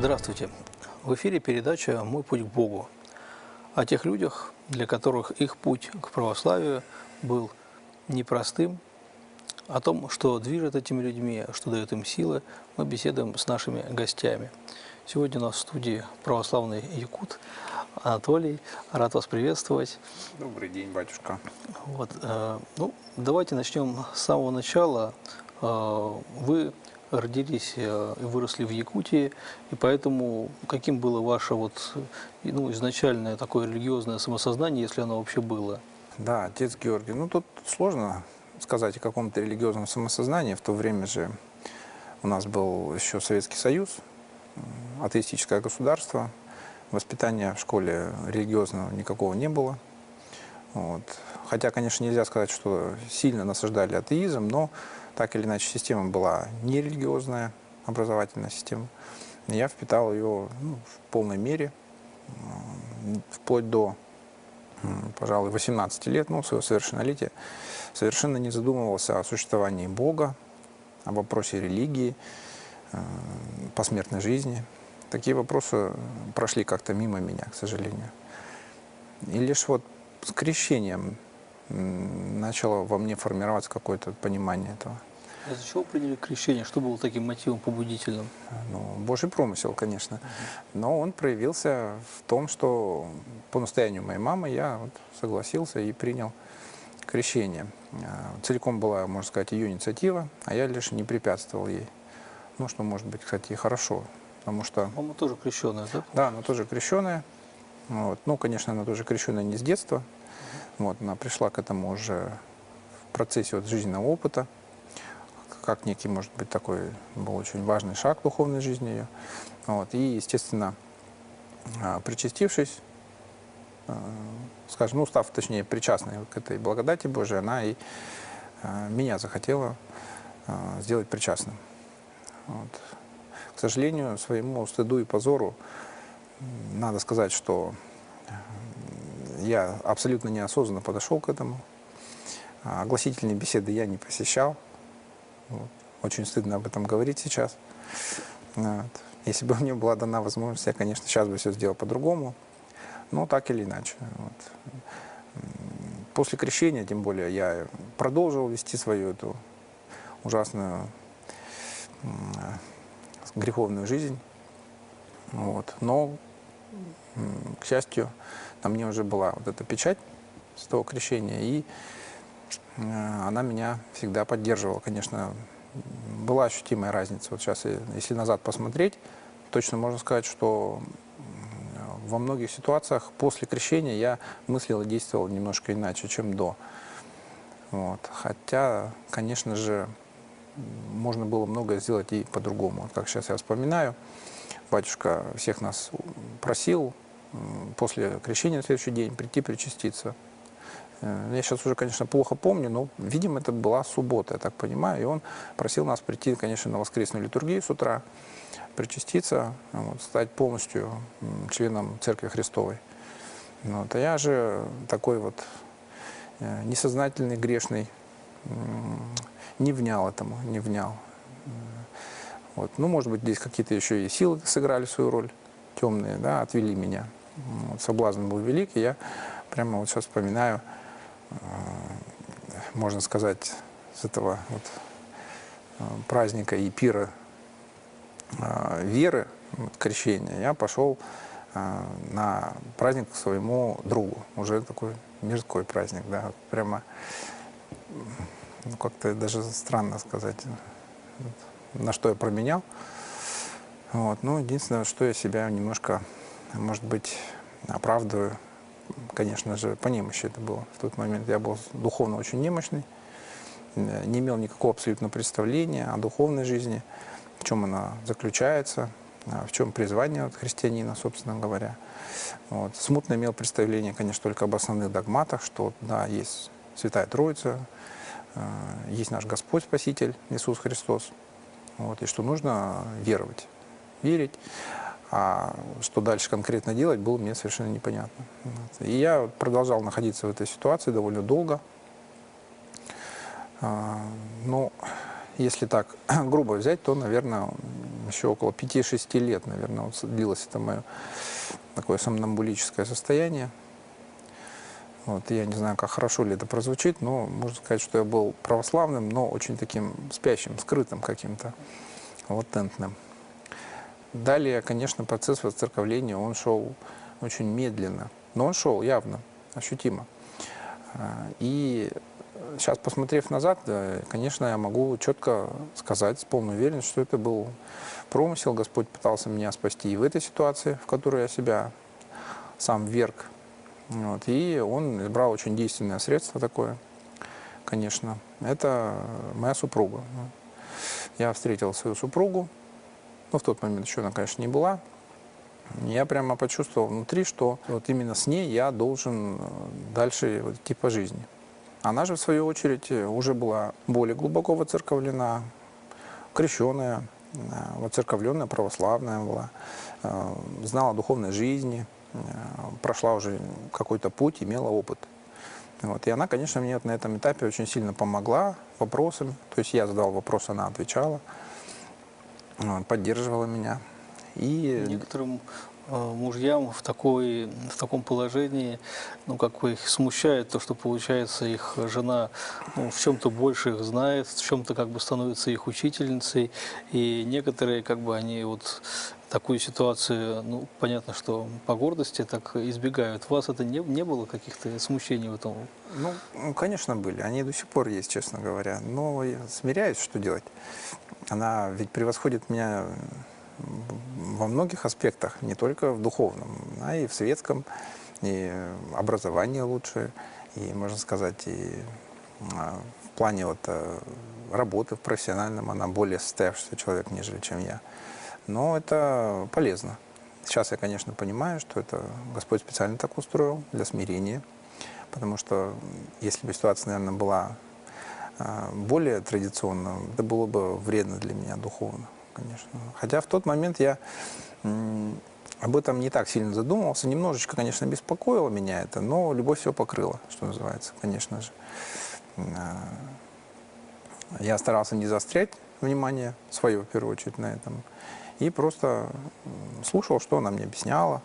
Здравствуйте! В эфире передача «Мой путь к Богу» о тех людях, для которых их путь к православию был непростым, о том, что движет этими людьми, что дает им силы. Мы беседуем с нашими гостями. Сегодня у нас в студии православный якут Анатолий. Рад вас приветствовать. Добрый день, батюшка. Давайте начнем с самого начала. Вы родились и выросли в Якутии, и поэтому каким было ваше изначальное такое религиозное самосознание, если оно вообще было? Да, отец Георгий. Тут сложно сказать о каком-то религиозном самосознании. В то время же у нас был еще Советский Союз, атеистическое государство. Воспитания в школе религиозного никакого не было. Хотя, конечно, нельзя сказать, что сильно насаждали атеизм, но так или иначе система была нерелигиозная, образовательная система. Я впитал ее в полной мере, вплоть до, пожалуй, 18 лет, своего совершеннолетия. Совершенно не задумывался о существовании Бога, о вопросе религии, посмертной жизни. Такие вопросы прошли как-то мимо меня, к сожалению. И лишь с крещением начало во мне формироваться какое-то понимание этого. А из-за чего приняли крещение? Что было таким мотивом побудительным? Божий промысел, конечно. Но он проявился в том, что по настоянию моей мамы я согласился и принял крещение. Целиком была, можно сказать, ее инициатива, а я лишь не препятствовал ей. Что может быть, кстати, и хорошо. Потому что... Мама тоже крещеная, да? Да, она тоже крещеная. Конечно, она тоже крещеная не с детства. Она пришла к этому уже в процессе жизненного опыта. Как некий, может быть, такой был очень важный шаг в духовной жизни ее. И, естественно, причастившись, став, точнее, причастной к этой благодати Божией, она и меня захотела сделать причастным. К сожалению, своему стыду и позору, надо сказать, что я абсолютно неосознанно подошел к этому. Огласительные беседы я не посещал. Очень стыдно об этом говорить сейчас. Если бы мне была дана возможность, я, конечно, сейчас бы все сделал по-другому. Но так или иначе. После крещения, тем более, я продолжил вести свою эту ужасную греховную жизнь. Но, к счастью, на мне уже была эта печать с того крещения, и она меня всегда поддерживала. Конечно, была ощутимая разница. Сейчас, если назад посмотреть, точно можно сказать, что во многих ситуациях после крещения я мыслил и действовал немножко иначе, чем до. Хотя, конечно же, можно было многое сделать и по-другому. Как сейчас я вспоминаю, батюшка всех нас просил после крещения на следующий день прийти причаститься. Я сейчас уже, конечно, плохо помню, но, видимо, это была суббота, я так понимаю. И он просил нас прийти, конечно, на воскресную литургию с утра, причаститься, стать полностью членом Церкви Христовой. А я же такой несознательный, грешный, не внял этому, не внял. Может быть, здесь какие-то еще и силы сыграли свою роль, темные, да, отвели меня. Соблазн был велик, и я прямо сейчас вспоминаю, можно сказать, с этого праздника и пира веры, крещения, я пошел на праздник к своему другу. Уже такой мирской праздник, да, прямо как-то даже странно сказать, на что я променял. Единственное, что я себя немножко, может быть, оправдываю, конечно же, по немощи это было. В тот момент я был духовно очень немощный, не имел никакого абсолютно представления о духовной жизни, в чем она заключается, в чем призвание христианина, собственно говоря. Смутно имел представление, конечно, только об основных догматах, что, да, есть Святая Троица, есть наш Господь Спаситель Иисус Христос, и что нужно веровать, верить. А что дальше конкретно делать, было мне совершенно непонятно. И я продолжал находиться в этой ситуации довольно долго. Если так грубо взять, то, наверное, еще около 5-6 лет, наверное, вот длилось это мое такое сомнамбулическое состояние. Вот, я не знаю, как хорошо ли это прозвучит, но можно сказать, что я был православным, но очень таким спящим, скрытым каким-то, латентным. Далее, конечно, процесс воцерковления, он шел очень медленно, но он шел явно, ощутимо. И сейчас, посмотрев назад, конечно, я могу четко сказать с полной уверенностью, что это был промысел. Господь пытался меня спасти и в этой ситуации, в которую я себя сам вверг. Вот. И Он избрал очень действенное средство такое, конечно. Это моя супруга. Я встретил свою супругу, но в тот момент еще она, конечно, не была. Я прямо почувствовал внутри, что вот именно с ней я должен дальше идти по жизни. Она же, в свою очередь, уже была более глубоко воцерковлена, крещенная, воцерковленная, православная была, знала о духовной жизни, прошла уже какой-то путь, имела опыт. Вот. И она, конечно, мне на этом этапе очень сильно помогла вопросами. То есть я задал вопрос, она отвечала, поддерживала меня. И Некоторым мужьям в таком положении, ну, как бы их смущает то, что, получается, их жена в чем-то больше их знает, в чем-то как бы становится их учительницей, и некоторые, как бы, они вот такую ситуацию, ну, понятно, что по гордости так избегают. У вас это не было каких-то смущений в этом? Ну, конечно, были. Они до сих пор есть, честно говоря. Но я смиряюсь, что делать. Она ведь превосходит меня во многих аспектах, не только в духовном, а и в светском, и образование лучше, и, можно сказать, и в плане вот работы в профессиональном она более состоявшийся человек, нежели чем я. Но это полезно. Сейчас я, конечно, понимаю, что это Господь специально так устроил для смирения, потому что если бы ситуация, наверное, была более традиционна, это было бы вредно для меня духовно, конечно. Хотя в тот момент я об этом не так сильно задумывался. Немножечко, конечно, беспокоило меня это, но любовь все покрыла, что называется, конечно же. Я старался не заострять внимание свое, в первую очередь, на этом. И просто слушал, что она мне объясняла,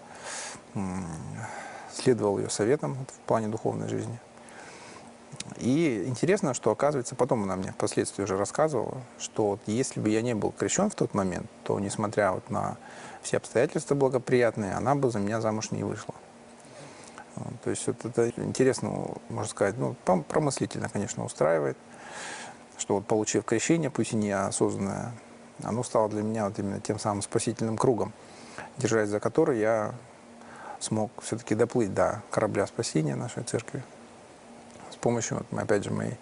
следовал ее советам в плане духовной жизни. И интересно, что, оказывается, потом она мне впоследствии уже рассказывала, что вот если бы я не был крещен в тот момент, то, несмотря вот на все обстоятельства благоприятные, она бы за меня замуж не вышла. Вот, то есть вот это интересно, можно сказать, ну, промыслительно, конечно, устраивает, что вот, получив крещение, пусть и неосознанное, оно стало для меня вот именно тем самым спасительным кругом, держась за который я смог все-таки доплыть до корабля спасения нашей церкви с помощью, вот, опять же, моей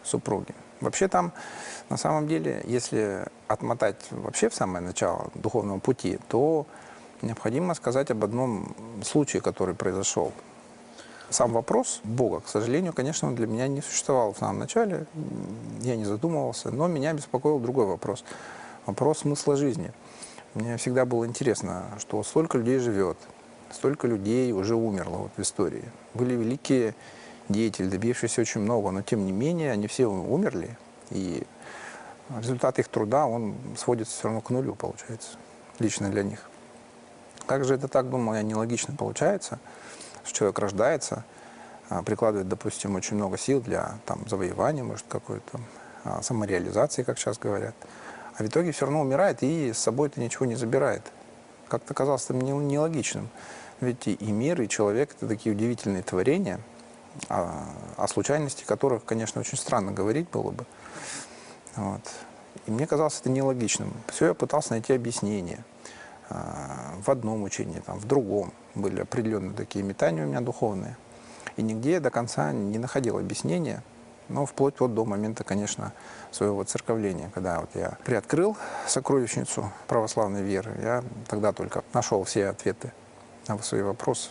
супруги. Вообще там, на самом деле, если отмотать вообще в самое начало духовного пути, то необходимо сказать об одном случае, который произошел. Сам вопрос Бога, к сожалению, конечно, он для меня не существовал в самом начале, я не задумывался, но меня беспокоил другой вопрос. Вопрос смысла жизни. Мне всегда было интересно, что столько людей живет, столько людей уже умерло вот в истории. Были великие деятели, добившиеся очень много, но тем не менее они все умерли, и результат их труда, он сводится все равно к нулю, получается, лично для них. Как же это так, думал я, нелогично получается, что человек рождается, прикладывает, допустим, очень много сил для завоевания, может, какой-то самореализации, как сейчас говорят, а в итоге все равно умирает и с собой это ничего не забирает. Как-то казалось это нелогичным. Ведь и мир, и человек – это такие удивительные творения, о случайности которых, конечно, очень странно говорить было бы. Вот. И мне казалось это нелогичным. Все я пытался найти объяснение. В одном учении, в другом. Были определенные такие метания у меня духовные. И нигде я до конца не находил объяснения, но вплоть вот до момента, конечно, своего церковления, когда вот я приоткрыл сокровищницу православной веры, я тогда только нашел все ответы на свои вопросы.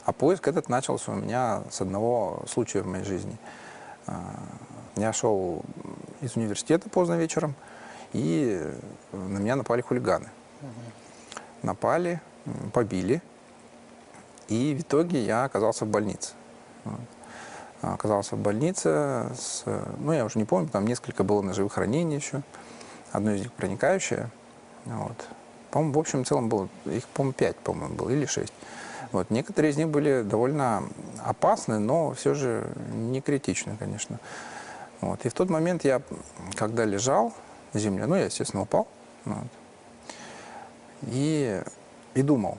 А поиск этот начался у меня с одного случая в моей жизни. Я шел из университета поздно вечером, и на меня напали хулиганы. Напали, побили, и в итоге я оказался в больнице. Оказался в больнице, я уже не помню, там несколько было ножевых ранений еще. одно из них проникающее. Вот. По-моему, в общем и целом было, их, по-моему, 5, по-моему, было, или 6. Вот. Некоторые из них были довольно опасны, но все же не критичны, конечно. Вот. И в тот момент я, когда лежал на земле, ну, я, естественно, упал, вот, и думал,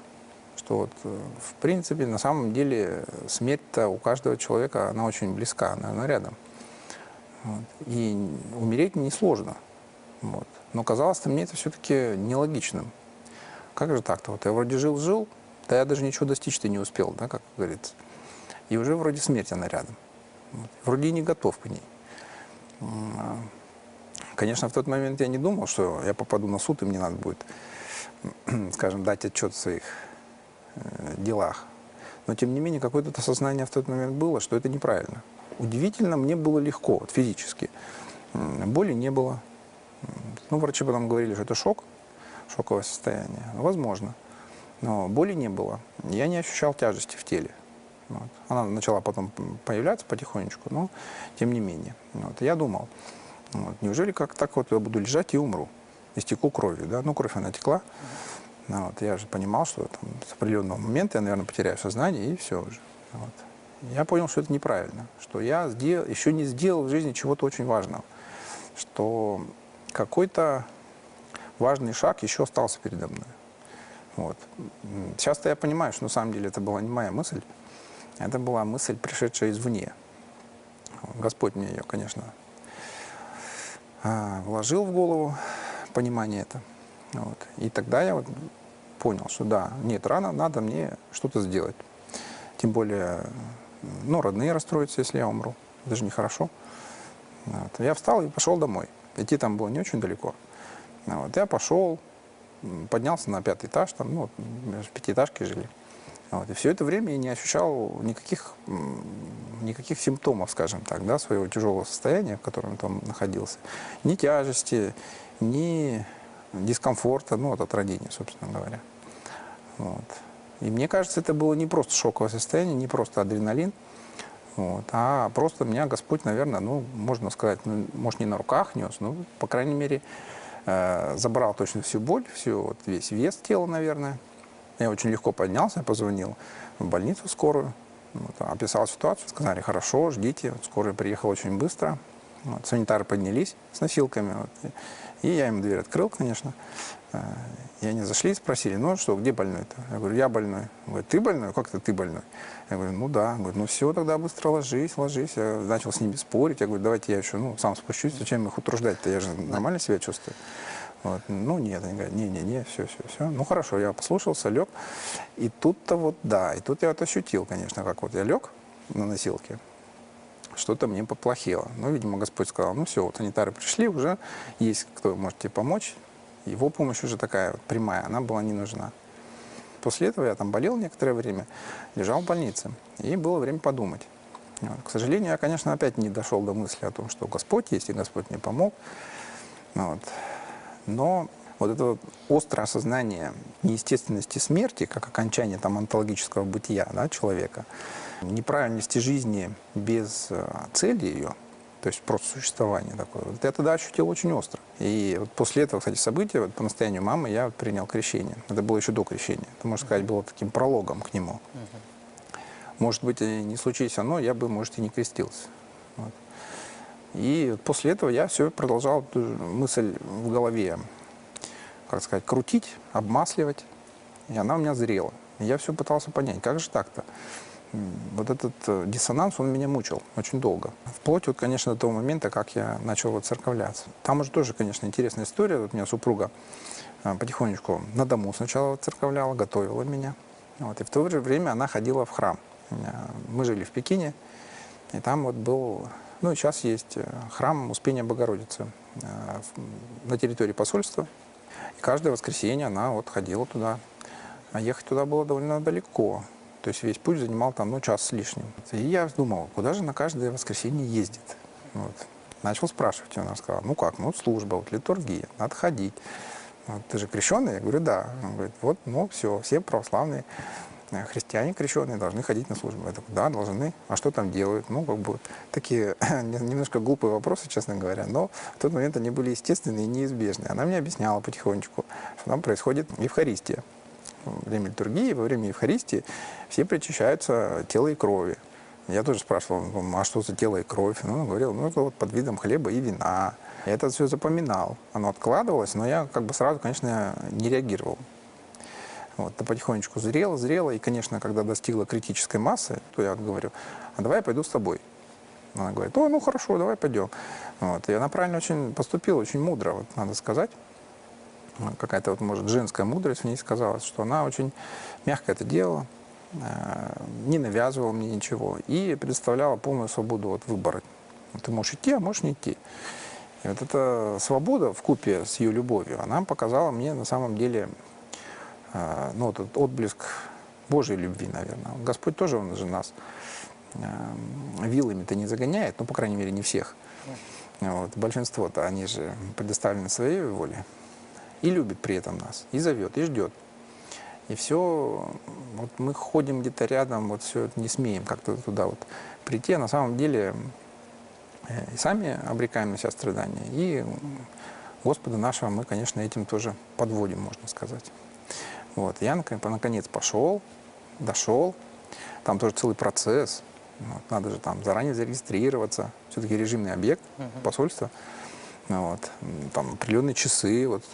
что вот, в принципе, на самом деле, смерть-то у каждого человека, она очень близка, она рядом. Вот. И умереть несложно. Вот. Но казалось мне это все-таки нелогичным. Как же так-то? Вот я вроде жил-жил, да я даже ничего достичь-то не успел, да, как говорится. И уже вроде смерть она рядом. Вот. Вроде и не готов к ней. Конечно, в тот момент я не думал, что я попаду на суд, и мне надо будет, скажем, дать отчет в своих делах. Но, тем не менее, какое-то осознание в тот момент было, что это неправильно. Удивительно, мне было легко, вот, физически. Боли не было. Ну, врачи потом говорили, что это шок, шоковое состояние. Возможно. Но боли не было. Я не ощущал тяжести в теле. Вот. Она начала потом появляться потихонечку, но тем не менее. Вот. Я думал, вот, неужели как так вот я буду лежать и умру, истеку кровью, да? Ну, кровь она текла. Вот. Я же понимал, что там, с определенного момента я, наверное, потеряю сознание, и все уже. Вот. Я понял, что это неправильно, что я еще не сделал в жизни чего-то очень важного, что какой-то важный шаг еще остался передо мной. Вот. Сейчас-то я понимаю, что на самом деле это была не моя мысль, это была мысль, пришедшая извне. Господь мне ее, конечно, вложил в голову, понимание это. Вот. И тогда я вот понял, что да, нет, рано, надо мне что-то сделать. Тем более, ну, родные расстроятся, если я умру. Это же нехорошо. Вот. Я встал и пошел домой. Идти там было не очень далеко. Вот. Я пошел, поднялся на 5-й этаж, там, ну, в пятиэтажке жили. Вот. И все это время я не ощущал никаких симптомов, скажем так, да, своего тяжелого состояния, в котором я там находился. Ни тяжести, ни дискомфорта, ну, от родения, собственно говоря. Вот. И мне кажется, это было не просто шоковое состояние, не просто адреналин, вот, а просто меня Господь, наверное, ну, можно сказать, ну, может, не на руках нес, но, по крайней мере, забрал точно всю боль, вот, весь вес тела, наверное. Я очень легко поднялся, позвонил в больницу скорую, вот, описал ситуацию, сказали, хорошо, ждите. Вот, скорая приехала очень быстро. Вот, санитары поднялись с носилками. Вот, и я им дверь открыл, конечно. И они зашли и спросили, ну что, где больной-то? Я говорю, я больной. Он говорит, ты больной? Как это ты больной? Я говорю, ну да. Он говорит, ну все, тогда быстро ложись, ложись. Я начал с ними спорить. Я говорю, давайте я еще сам спущусь, зачем их утруждать-то? Я же нормально себя чувствую. Вот. Ну нет, они говорят, не, все. Ну хорошо, я послушался, лег. И тут-то вот, да, и тут я вот ощутил, конечно, как вот я лег на носилке, что-то мне поплохело. Ну, видимо, Господь сказал, ну все, вот санитары пришли, уже есть кто может тебе помочь. Его помощь уже такая вот прямая, она была не нужна. После этого я там болел некоторое время, лежал в больнице, и было время подумать. Вот. К сожалению, я, конечно, опять не дошел до мысли о том, что Господь есть, и Господь мне помог. Вот. Но вот это вот острое осознание неестественности смерти, как окончание там онтологического бытия, да, человека, неправильности жизни без цели ее, то есть просто существование такое, вот я тогда ощутил очень остро. И вот после этого, кстати, события, вот по настоянию мамы, я принял крещение. Это было еще до крещения. Это, можно сказать, было таким прологом к нему. Может быть, не случись оно, я бы, может, и не крестился. Вот. И после этого я все продолжал мысль в голове, как сказать, крутить, обмасливать. И она у меня зрела. И я все пытался понять, как же так-то? Вот этот диссонанс, он меня мучил очень долго. Вплоть, вот, конечно, до того момента, как я начал воцерковляться. Там уже тоже, конечно, интересная история. Вот у меня супруга потихонечку на дому сначала воцерковляла, готовила меня. Вот. И в то же время она ходила в храм. Мы жили в Пекине, и там вот был, ну и сейчас есть храм Успения Богородицы на территории посольства. И каждое воскресенье она вот ходила туда. А ехать туда было довольно далеко. То есть весь путь занимал там, ну, час с лишним. И я думал, куда же на каждое воскресенье ездит? Вот. Начал спрашивать, и она сказала, ну как, ну служба, вот литургия, надо ходить. Вот, ты же крещеный? Я говорю, да. Он говорит, вот, ну все, все православные христиане крещенные должны ходить на службу. Я такой, да, должны. А что там делают? Ну, как бы такие немножко глупые вопросы, честно говоря, но в тот момент они были естественные и неизбежные. Она мне объясняла потихонечку, что там происходит Евхаристия. Во время литургии, во время Евхаристии все причащаются тела и крови. Я тоже спрашивал, а что за тело и кровь? Ну, он говорил, ну, это вот под видом хлеба и вина. Я это все запоминал. Оно откладывалось, но я как бы сразу, конечно, не реагировал. Вот, то потихонечку зрело, и, конечно, когда достигла критической массы, то я вот говорю, а давай я пойду с тобой. Она говорит, ну хорошо, давай пойдем. Вот, и она правильно очень поступила, очень мудро, вот, надо сказать. Какая-то, вот, может, женская мудрость в ней сказалась, что она очень мягко это делала, не навязывала мне ничего и предоставляла полную свободу от выбора. Ты можешь идти, а можешь не идти. И вот эта свобода вкупе с ее любовью, она показала мне на самом деле, ну, вот этот отблеск Божьей любви, наверное. Господь тоже, Он же нас вилами-то не загоняет, ну, по крайней мере, не всех. Вот. Большинство-то, они же предоставлены своей воле. И любит при этом нас, и зовет, и ждет. И все, вот мы ходим где-то рядом, вот все не смеем как-то туда вот прийти, а на самом деле и сами обрекаем на себя страдания, и Господа нашего мы, конечно, этим тоже подводим, можно сказать. Вот. Я, наконец, пошел, дошел, там тоже целый процесс, вот. Надо же там заранее зарегистрироваться, все-таки режимный объект, посольство, вот. Там определенные часы, вот.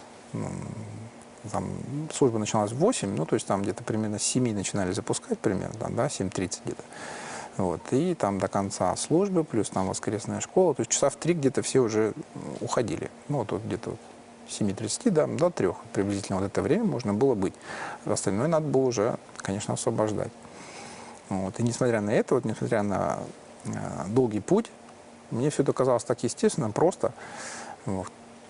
Там служба начиналась в 8, ну, то есть там где-то примерно с 7 начинали запускать, примерно, там, да, 7:30 где-то. Вот, и там до конца службы, плюс там воскресная школа, то есть часа в 3 где-то все уже уходили. Ну, вот где-то с 7:30, да, до 3 приблизительно вот это время можно было быть. Остальное надо было уже, конечно, освобождать. Вот, и несмотря на это, вот, несмотря на долгий путь, мне все это казалось так естественно, просто.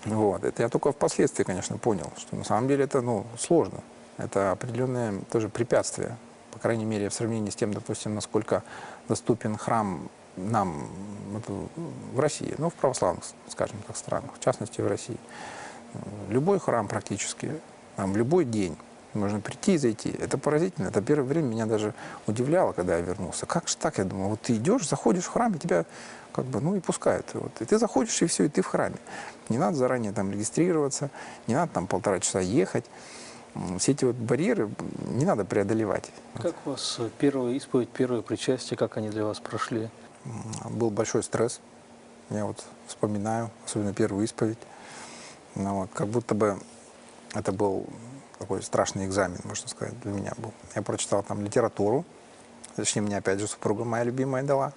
Вот. Это я только впоследствии, конечно, понял, что на самом деле это, ну, сложно. Это определенное тоже препятствие, по крайней мере, в сравнении с тем, допустим, насколько доступен храм нам в России, ну, в православных, скажем так, странах, в частности, в России. Любой храм практически, там, в любой день можно прийти и зайти. Это поразительно. Это первое время меня даже удивляло, когда я вернулся. Как же так? Я думал, вот ты идешь, заходишь в храм, и тебя как бы, ну, и пускают. Вот. И ты заходишь, и все, и ты в храме. Не надо заранее там регистрироваться, не надо там 1,5 часа ехать. Все эти вот барьеры не надо преодолевать. Как у вас первая исповедь, первое причастие, как они для вас прошли? Был большой стресс. Я вот вспоминаю, особенно первую исповедь. Ну, вот, как будто бы это был такой страшный экзамен, можно сказать, для меня был. Я прочитал там литературу, точнее, мне опять же супруга моя любимая дала.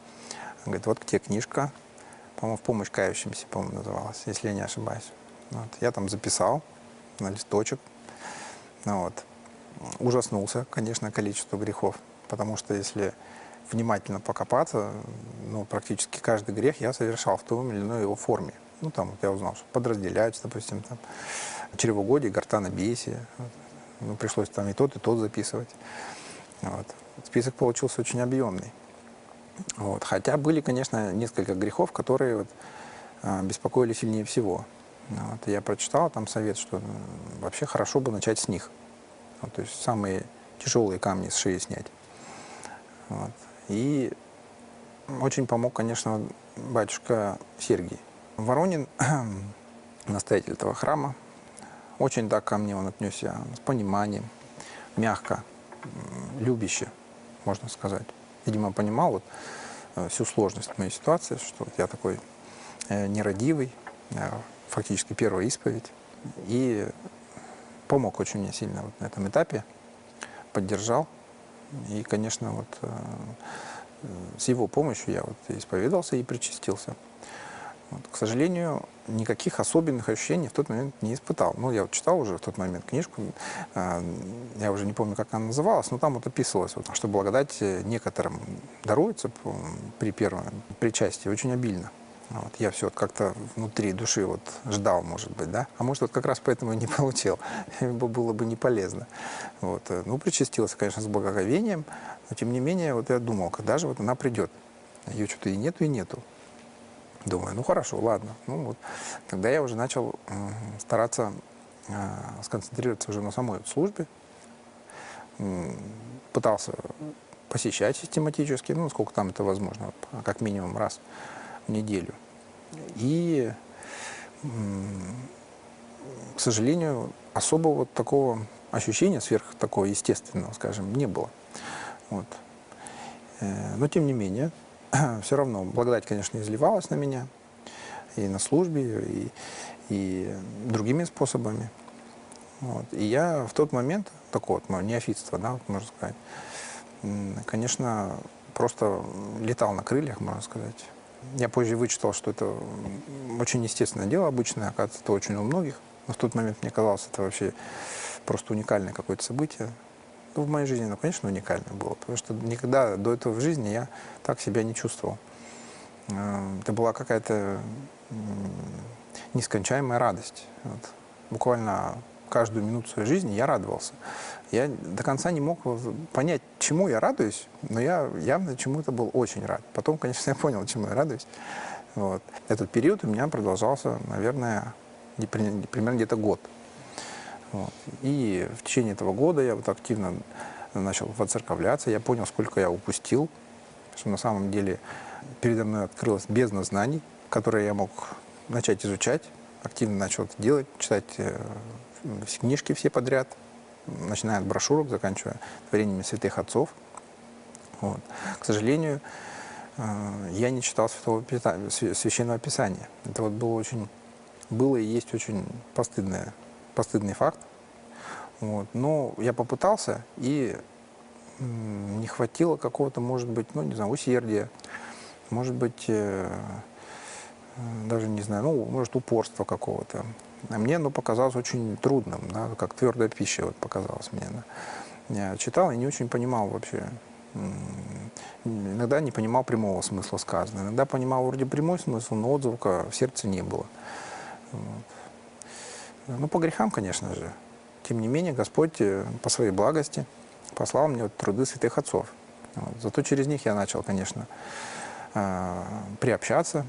Она говорит, вот тебе книжка, по-моему, «В помощь кающимся», по-моему, называлась, если я не ошибаюсь. Вот. Я там записал на листочек. Ну, вот. Ужаснулся, конечно, количество грехов, потому что если внимательно покопаться, ну, практически каждый грех я совершал в той или иной его форме. Ну, там вот я узнал, что подразделяются, допустим, там, чревоугодие, гортанобесие. Ну, пришлось там и тот записывать. Вот. Список получился очень объемный. Вот. Хотя были, конечно, несколько грехов, которые вот, беспокоили сильнее всего. Вот. Я прочитал там совет, что вообще хорошо бы начать с них. Вот, то есть самые тяжелые камни с шеи снять. Вот. И очень помог, конечно, батюшка Сергий. Воронин, настоятель этого храма, очень так ко мне он отнесся с пониманием, мягко, любяще, можно сказать. Видимо, понимал вот всю сложность моей ситуации, что я такой нерадивый, фактически первая исповедь. И помог очень мне сильно вот на этом этапе, поддержал. И, конечно, вот с его помощью я вот исповедался и причастился. Вот, к сожалению, никаких особенных ощущений в тот момент не испытал. Ну, я вот читал уже в тот момент книжку, я уже не помню, как она называлась, но там вот описывалось, вот, что благодать некоторым даруется при первом причастии очень обильно. Вот, я все вот как-то внутри души вот ждал, может быть, да? А может, вот как раз поэтому и не получил. Было бы не полезно. Вот. Ну, причастился, конечно, с благоговением, но тем не менее, вот я думал, когда же вот она придет. Ее что-то и нету. Думаю, ну хорошо, ладно. Ну, вот. Тогда я уже начал стараться сконцентрироваться уже на самой службе. пытался посещать систематически, ну, сколько там это возможно, как минимум раз в неделю. И, к сожалению, особого вот такого ощущения сверх такого естественного, скажем, не было. Вот. Но, тем не менее, все равно благодать, конечно, изливалась на меня и на службе, и другими способами. Вот. И я в тот момент, такое вот мое неофитство, да, вот можно сказать, конечно, просто летал на крыльях, можно сказать. Я позже вычитал, что это очень естественное дело обычное, оказывается, это очень у многих. Но в тот момент мне казалось, это вообще просто уникальное какое-то событие. Ну, в моей жизни, ну, конечно, уникальное было, потому что никогда до этого в жизни я так себя не чувствовал. Это была какая-то нескончаемая радость. Вот. Буквально каждую минуту своей жизни я радовался. Я до конца не мог понять, чему я радуюсь, но я явно чему-то был очень рад. Потом, конечно, я понял, чему я радуюсь. Вот. Этот период у меня продолжался, наверное, примерно где-то год. Вот. И в течение этого года я вот активно начал воцерковляться. Я понял, сколько я упустил, что на самом деле передо мной открылась бездна знаний, которые я мог начать изучать. Активно начал это делать, читать книжки все подряд, начиная от брошюрок, заканчивая творениями святых отцов. Вот. К сожалению, я не читал Священного Писания. Это вот было и есть очень постыдный факт. Вот. Но я попытался, и не хватило какого-то, может быть, ну, не знаю, усердия, может быть, даже, не знаю, ну, может, упорства какого-то. А мне оно показалось очень трудным, да, как твердая пища вот показалось мне. Да. Я читал и не очень понимал вообще. Иногда не понимал прямого смысла сказанного. Иногда понимал вроде прямой смысл, но отзвука в сердце не было. Вот. Ну, по грехам, конечно же. Тем не менее, Господь по своей благости послал мне вот труды святых отцов. Вот. Зато через них я начал, конечно, приобщаться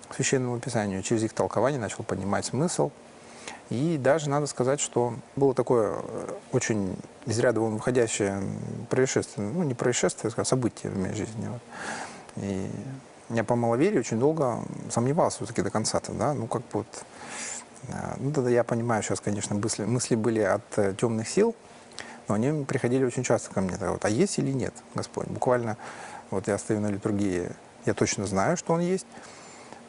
к Священному Писанию. Через их толкование начал понимать смысл. И даже надо сказать, что было такое очень из ряда вон выходящее происшествие, ну не происшествие, а событие в моей жизни. Вот. И я по маловерию очень долго сомневался все-таки до конца-то, да, ну как бы вот, ну тогда я понимаю, сейчас, конечно, мысли были от темных сил, но они приходили очень часто ко мне, вот, а есть или нет Господь? Буквально, вот я стою на литургии, я точно знаю, что Он есть,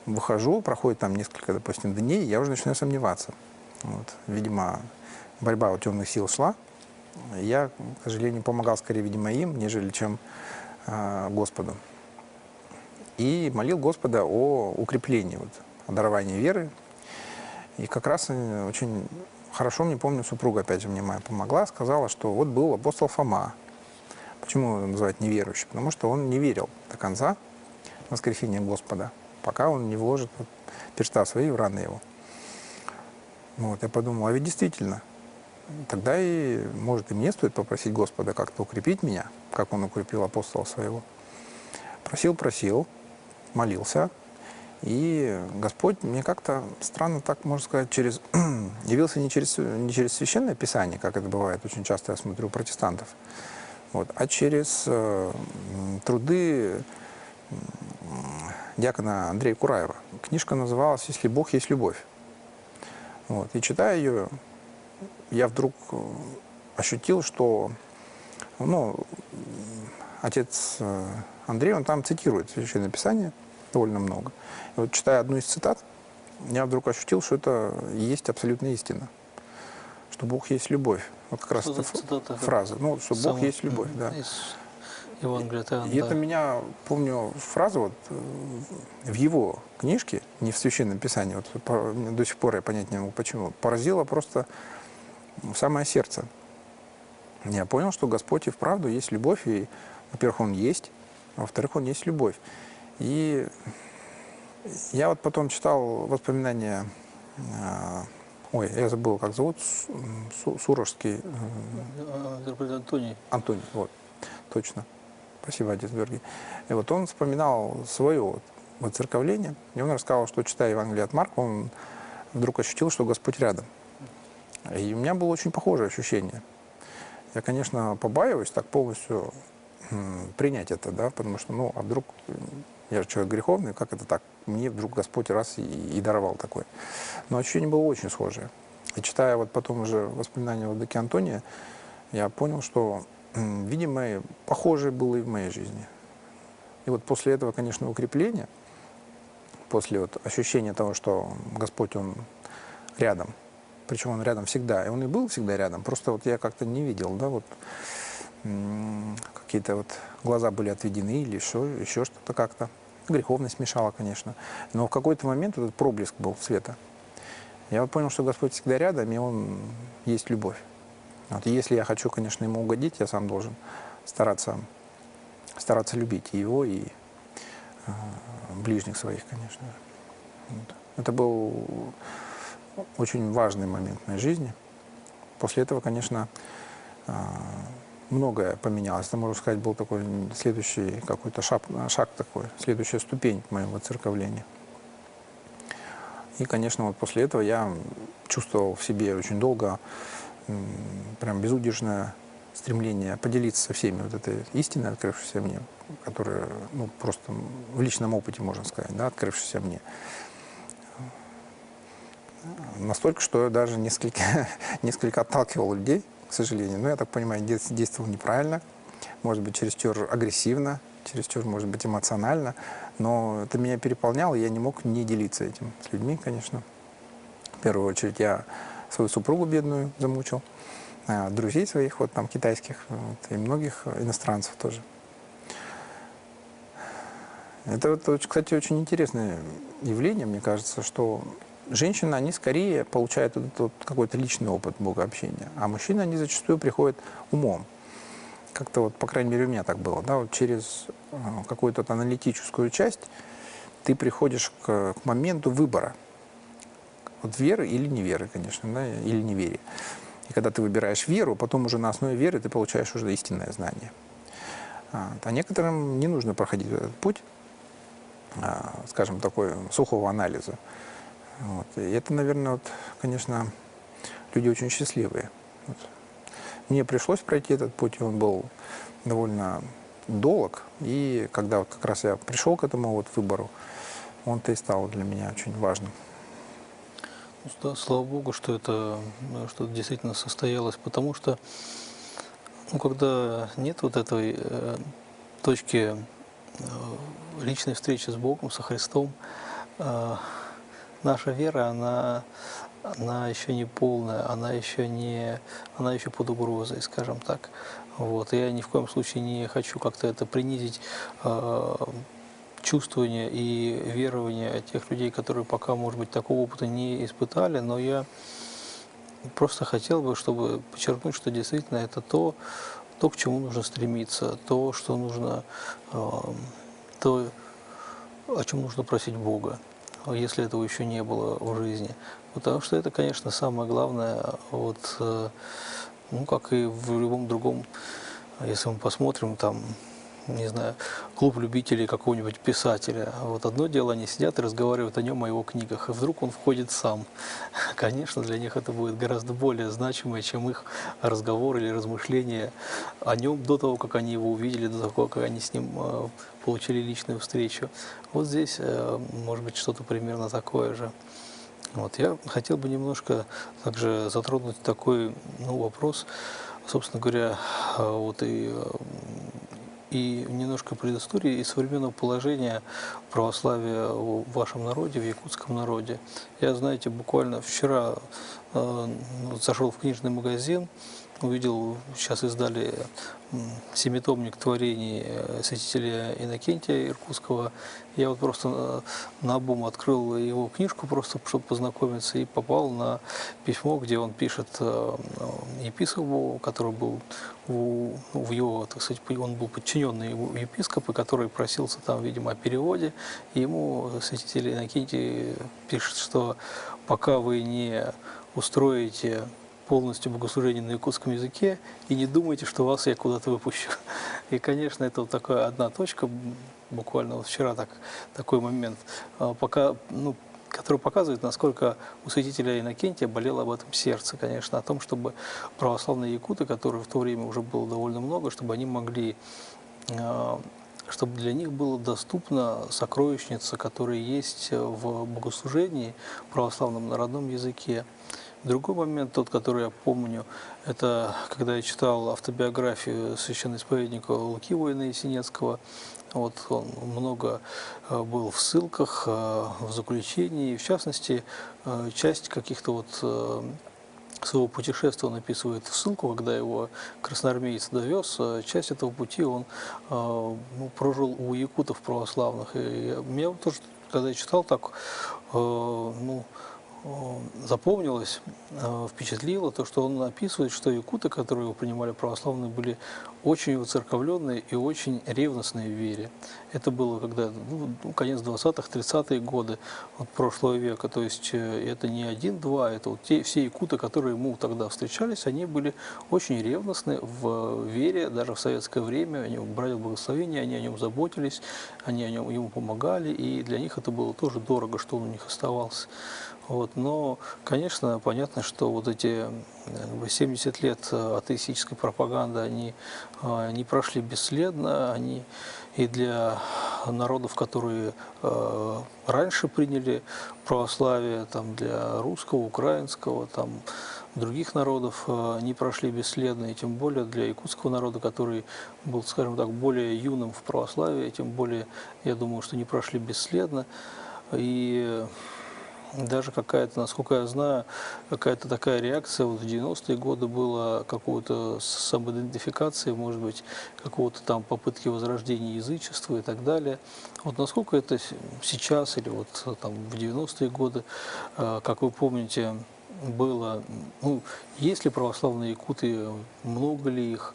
выхожу, проходит там несколько, допустим, дней, я уже начинаю сомневаться. Вот. Видимо, борьба у темных сил шла. Я, к сожалению, помогал скорее, видимо, им, нежели чем Господу. И молил Господа о укреплении, вот, о даровании веры. И как раз очень хорошо, мне помню, супруга, опять же, мне моя помогла, сказала, что вот был апостол Фома. Почему его называют неверующим? Потому что он не верил до конца в воскресение Господа, пока он не вложит перста свои в раны его. Вот, я подумал, а ведь действительно, тогда и, может, и мне стоит попросить Господа как-то укрепить меня, как Он укрепил апостола своего. Просил, молился, и Господь мне как-то странно, так можно сказать, явился не через Священное Писание, как это бывает очень часто, я смотрю, у протестантов, вот, а через труды диакона Андрея Кураева. Книжка называлась «Если Бог есть любовь». Вот. И читая ее, я вдруг ощутил, что отец Андрей, он там цитирует Священное Писание довольно много. И вот читая одну из цитат, я вдруг ощутил, что это и есть абсолютная истина. Что Бог есть любовь. Вот как раз эта фраза. Ну, что Бог есть любовь, да. И это меня, помню, фраза вот в его книжке, не в Священном Писании, вот до сих пор я понять не могу почему, поразила просто в самое сердце. Я понял, что Господь и вправду есть любовь, и, во-первых, Он есть, а во-вторых, Он есть любовь. И я вот потом читал воспоминания, я забыл, как зовут, Сурожский. Антоний, вот, точно. Спасибо, отец Георгий. И вот он вспоминал свое воцерковление, и он рассказал, что, читая Евангелие от Марка, он вдруг ощутил, что Господь рядом. И у меня было очень похожее ощущение. Я, конечно, побаиваюсь так полностью принять это, да, потому что, ну, а вдруг я же человек греховный, как это так? Мне вдруг Господь раз и даровал такое. Но ощущение было очень схожее. И читая вот потом уже воспоминания Владыки Антония, я понял, что, видимо, похожее было и в моей жизни. И вот после этого, конечно, укрепления, после вот ощущения того, что Господь, Он рядом, причем Он рядом всегда, и Он и был всегда рядом, просто вот я как-то не видел, да, вот какие-то вот глаза были отведены или еще что-то как-то. Греховность мешала, конечно. Но в какой-то момент этот проблеск был света. Я вот понял, что Господь всегда рядом, и Он есть любовь. Вот. И если я хочу, конечно, Ему угодить, я сам должен стараться любить и Его, и ближних своих, конечно. Вот. Это был очень важный момент в моей жизни. После этого, конечно, многое поменялось. Это, можно сказать, был такой следующий какой-то шаг такой, следующая ступень в моем воцерковлении. И, конечно, вот после этого я чувствовал в себе очень долго прям безудержное стремление поделиться со всеми вот этой истиной, открывшейся мне, которая, ну, просто в личном опыте, можно сказать, да, открывшейся мне. Настолько, что я даже несколько отталкивал людей, к сожалению. Но я так понимаю, действовал неправильно, может быть, чересчур агрессивно, чересчур, может быть, эмоционально. Но это меня переполняло, и я не мог не делиться этим с людьми, конечно. В первую очередь я свою супругу бедную замучил, друзей своих, вот там китайских, вот, и многих иностранцев тоже. Это, вот, кстати, очень интересное явление, мне кажется, что женщины, они скорее получают вот какой-то личный опыт богообщения, а мужчины, они зачастую приходят умом. Как-то вот, по крайней мере, у меня так было, да, вот через какую-то аналитическую часть ты приходишь к моменту выбора. Вот веры или неверы, конечно, да, или неверия. И когда ты выбираешь веру, потом уже на основе веры ты получаешь уже истинное знание. А некоторым не нужно проходить этот путь, скажем, такой сухого анализа. Вот. И это, наверное, вот, конечно, люди очень счастливые. Вот. Мне пришлось пройти этот путь, и он был довольно долг. И когда вот как раз я пришел к этому вот выбору, он-то и стал для меня очень важным. Да, слава Богу, что это действительно состоялось, потому что, ну, когда нет вот этой точки личной встречи с Богом, со Христом, наша вера, она еще не полная, она еще под угрозой, скажем так. Вот. Я ни в коем случае не хочу как-то это принизить, чувствования и верования тех людей, которые пока, может быть, такого опыта не испытали, но я просто хотел бы, чтобы подчеркнуть, что действительно это то, к чему нужно стремиться, то, что нужно, то, о чем нужно просить Бога, если этого еще не было в жизни. Потому что это, конечно, самое главное, вот, ну, как и в любом другом, если мы посмотрим, там, не знаю, клуб любителей какого-нибудь писателя. Вот одно дело, они сидят и разговаривают о нем, о его книгах, и вдруг он входит сам. Конечно, для них это будет гораздо более значимое, чем их разговор или размышления о нем до того, как они его увидели, до того, как они с ним получили личную встречу. Вот здесь может быть что-то примерно такое же. Вот. Я хотел бы немножко также затронуть такой, ну, вопрос, собственно говоря, вот и немножко предыстории и современного положения православия в вашем народе, в якутском народе. Я, знаете, буквально вчера зашел в книжный магазин, увидел, сейчас издали семитомник творений святителя Иннокентия Иркутского. Я вот просто наобум открыл его книжку, просто чтобы познакомиться, и попал на письмо, где он пишет епископу, который был в его, так сказать, он был подчиненный его епископу, который просился там, видимо, о переводе. И ему святитель Иннокентий пишет, что пока вы не устроите полностью богослужение на якутском языке, и не думайте, что вас я куда-то выпущу. И, конечно, это вот такая одна точка, буквально вот вчера такой момент. Пока, ну, который показывает, насколько у святителя Иннокентия болело об этом сердце, конечно, о том, чтобы православные якуты, которых в то время уже было довольно много, чтобы они могли, чтобы для них была доступна сокровищница, которая есть в богослужении православном на родном языке. Другой момент, тот, который я помню, это когда я читал автобиографию священноисповедника Луки Воина-Ясенецкого. Вот он много был в ссылках, в заключении, в частности, часть каких-то вот своего путешествия он описывает в ссылку, когда его красноармеец довез. Часть этого пути он прожил у якутов православных. И меня тоже, когда я читал, так запомнилось, впечатлило то, что он описывает, что якуты, которые его принимали православные, были очень уцерковленные и очень ревностные в вере. Это было когда конец 20-х, 30-е годы вот, прошлого века. То есть это не один-два, это вот все якуты, которые ему тогда встречались, они были очень ревностны в вере, даже в советское время. Они брали благословение, они о нем заботились, они ему помогали, и для них это было тоже дорого, что он у них оставался. Вот. Но, конечно, понятно, что вот эти 70 лет атеистической пропаганды, они не прошли бесследно, они и для народов, которые раньше приняли православие, там, для русского, украинского, там, других народов не прошли бесследно, и тем более для якутского народа, который был, скажем так, более юным в православии, тем более, я думаю, что не прошли бесследно. И даже какая-то, насколько я знаю, какая-то такая реакция вот в 90-е годы была какого-то самоидентификации, может быть, какого-то там попытки возрождения язычества и так далее. Вот насколько это сейчас или вот там в 90-е годы, как вы помните, было, ну, есть ли православные якуты, много ли их,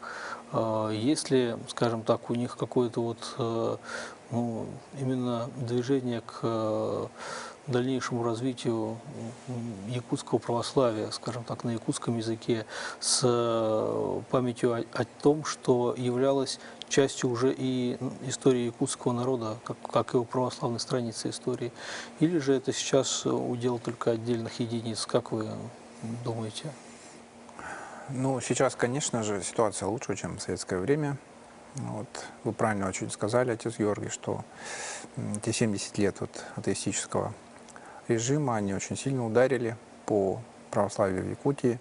есть ли, скажем так, у них какое-то вот, ну, именно движение к дальнейшему развитию якутского православия, скажем так, на якутском языке, с памятью о том, что являлось частью уже и истории якутского народа, как его православной страницы истории. Или же это сейчас удел только отдельных единиц, как вы думаете? Ну, сейчас, конечно же, ситуация лучше, чем в советское время. Вот. Вы правильно очень сказали, отец Георгий, что эти 70 лет вот атеистического режима, они очень сильно ударили по православию в Якутии.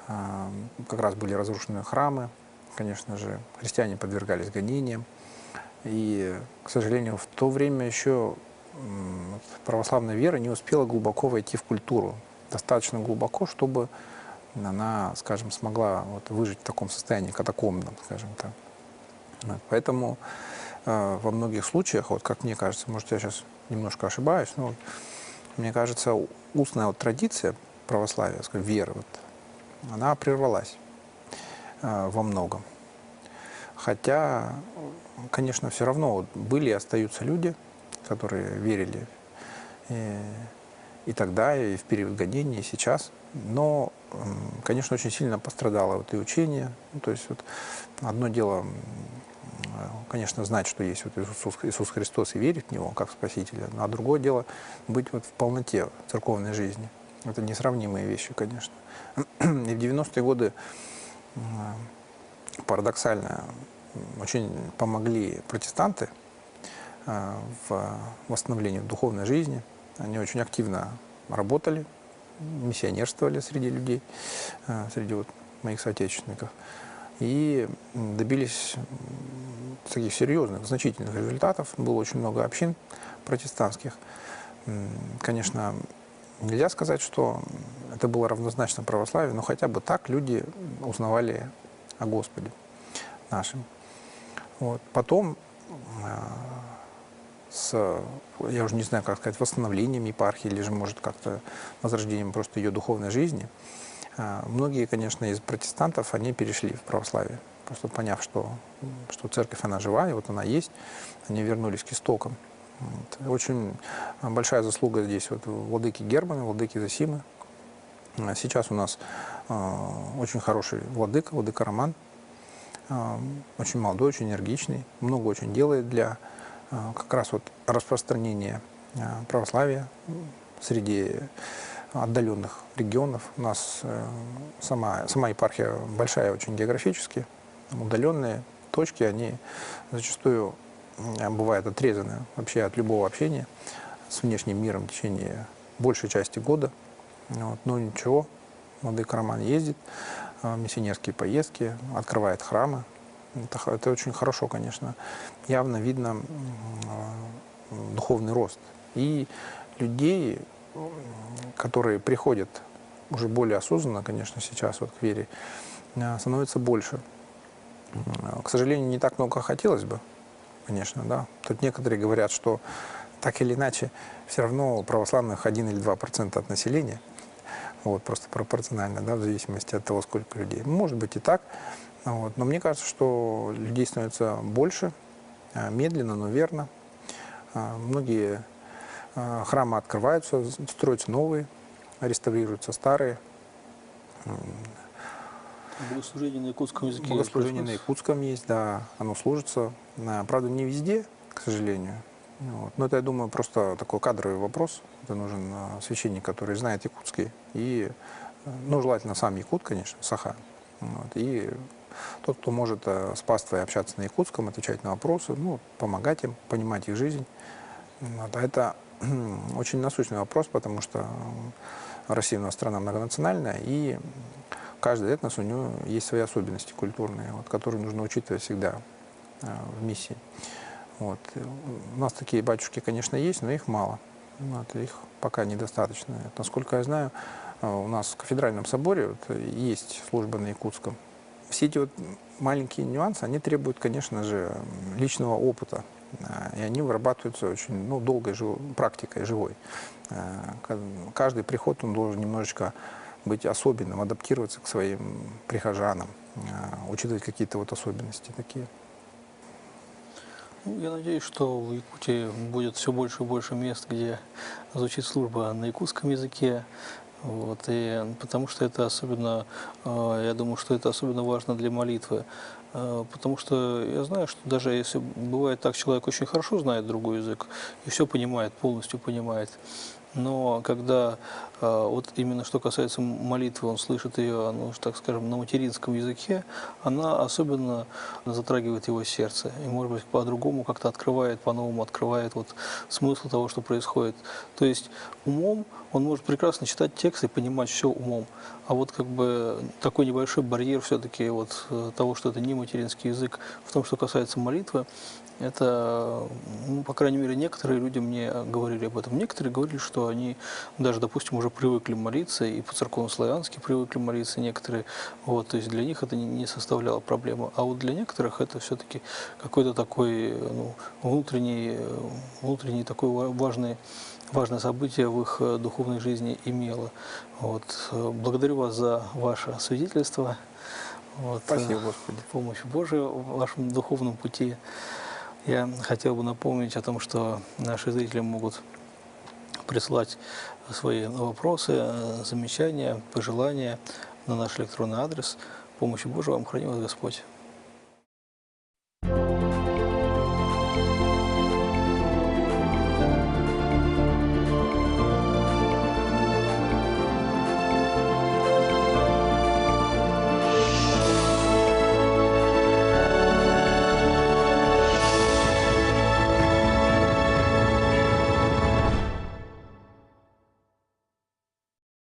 Как раз были разрушены храмы, конечно же, христиане подвергались гонениям. И, к сожалению, в то время еще православная вера не успела глубоко войти в культуру. Достаточно глубоко, чтобы она, скажем, смогла вот выжить в таком состоянии катакомбном, скажем так. Вот. Поэтому во многих случаях, вот как мне кажется, может, я сейчас немножко ошибаюсь, но вот, мне кажется, устная вот традиция православия, скажем, веры, вот, она прервалась во многом. Хотя, конечно, все равно вот были и остаются люди, которые верили и тогда, и в период гонений, и сейчас. Но, конечно, очень сильно пострадало вот и учение. Ну, то есть вот одно дело, конечно, знать, что есть вот Иисус Христос и верить в Него как Спасителя, а другое дело быть вот в полноте церковной жизни. Это несравнимые вещи, конечно. И в 90-е годы парадоксально очень помогли протестанты в восстановлении духовной жизни. Они очень активно работали, миссионерствовали среди людей, среди вот моих соотечественников. И добились таких серьезных, значительных результатов. Было очень много общин протестантских. Конечно, нельзя сказать, что это было равнозначно православию, но хотя бы так люди узнавали о Господе нашем. Вот. Потом, я уже не знаю, как сказать, восстановлением епархии, или же, может, как-то возрождением просто ее духовной жизни, многие, конечно, из протестантов, они перешли в православие. Просто поняв, что церковь, она жива, и вот она есть, они вернулись к истокам. Вот. Очень большая заслуга здесь вот владыки Германа, владыки Зосимы. Сейчас у нас очень хороший владыка Роман, очень молодой, очень энергичный, много очень делает для как раз вот распространения православия среди отдаленных регионов. У нас сама епархия большая очень географически. Удаленные точки, они зачастую бывают отрезаны вообще от любого общения с внешним миром в течение большей части года. Вот. Но ничего, владыка Роман ездит в миссионерские поездки, открывает храмы. Это очень хорошо, конечно. Явно видно духовный рост. И людей, которые приходят уже более осознанно, конечно, сейчас вот к вере, становится больше. К сожалению, не так много хотелось бы, конечно, да. Тут некоторые говорят, что так или иначе все равно православных 1 или 2% от населения, вот, просто пропорционально, да, в зависимости от того, сколько людей. Может быть и так, вот, но мне кажется, что людей становится больше, медленно, но верно. Многие храмы открываются, строятся новые, реставрируются старые. Богослужение на якутском языке. Богослужение на якутском есть, да, оно служится. Правда, не везде, к сожалению. Вот. Но это, я думаю, просто такой кадровый вопрос. Это нужен священник, который знает якутский. И, ну, желательно сам якут, конечно, Саха. Вот. И тот, кто может с паствой общаться на якутском, отвечать на вопросы, ну, помогать им, понимать их жизнь. Вот. А это очень насущный вопрос, потому что Россия у нас страна многонациональная, и каждый этнос, у него есть свои особенности культурные, вот, которые нужно учитывать всегда в миссии. Вот. У нас такие батюшки, конечно, есть, но их мало. Вот, их пока недостаточно. Насколько я знаю, у нас в кафедральном соборе вот, есть служба на якутском. Все эти вот маленькие нюансы, они требуют, конечно же, личного опыта. И они вырабатываются очень долгой практикой, живой. Каждый приход, он должен немножечко быть особенным, адаптироваться к своим прихожанам, учитывать какие-то вот особенности такие. Ну, я надеюсь, что в Якутии будет все больше и больше мест, где звучит служба на якутском языке. Вот, и потому что это особенно, я думаю, что это особенно важно для молитвы. Потому что я знаю, что даже если бывает так, человек очень хорошо знает другой язык и все понимает, полностью понимает, но когда вот именно что касается молитвы, он слышит ее, ну, так скажем, на материнском языке, она особенно затрагивает его сердце. И, может быть, по-другому как-то открывает, по-новому открывает вот смысл того, что происходит. То есть умом он может прекрасно читать текст и понимать все умом. А вот как бы такой небольшой барьер все-таки вот того, что это не материнский язык, в том, что касается молитвы, это, ну, по крайней мере, некоторые люди мне говорили об этом. Некоторые говорили, что они даже, допустим, уже привыкли молиться, и по-церковнославянски привыкли молиться некоторые. Вот, то есть для них это не составляло проблемы. А вот для некоторых это все-таки какой-то такой, ну, внутренний такой важное событие в их духовной жизни имело. Вот. Благодарю вас за ваше свидетельство. Вот, Спасибо, Господи. Помощь Божию в вашем духовном пути. Я хотел бы напомнить о том, что наши зрители могут присылать свои вопросы, замечания, пожелания на наш электронный адрес. Помощи Божией вам храни вас Господь.